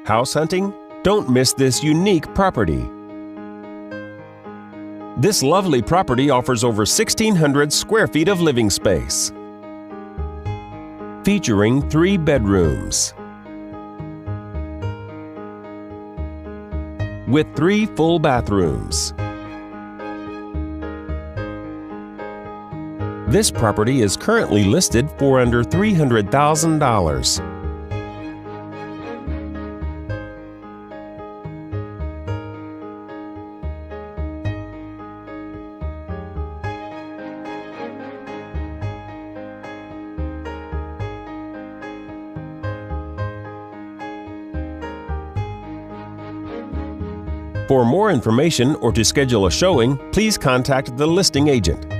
House hunting? Don't miss this unique property. This lovely property offers over 1,600 square feet of living space, featuring 3 bedrooms with 3 full bathrooms. This property is currently listed for under $300,000. For more information or to schedule a showing, please contact the listing agent.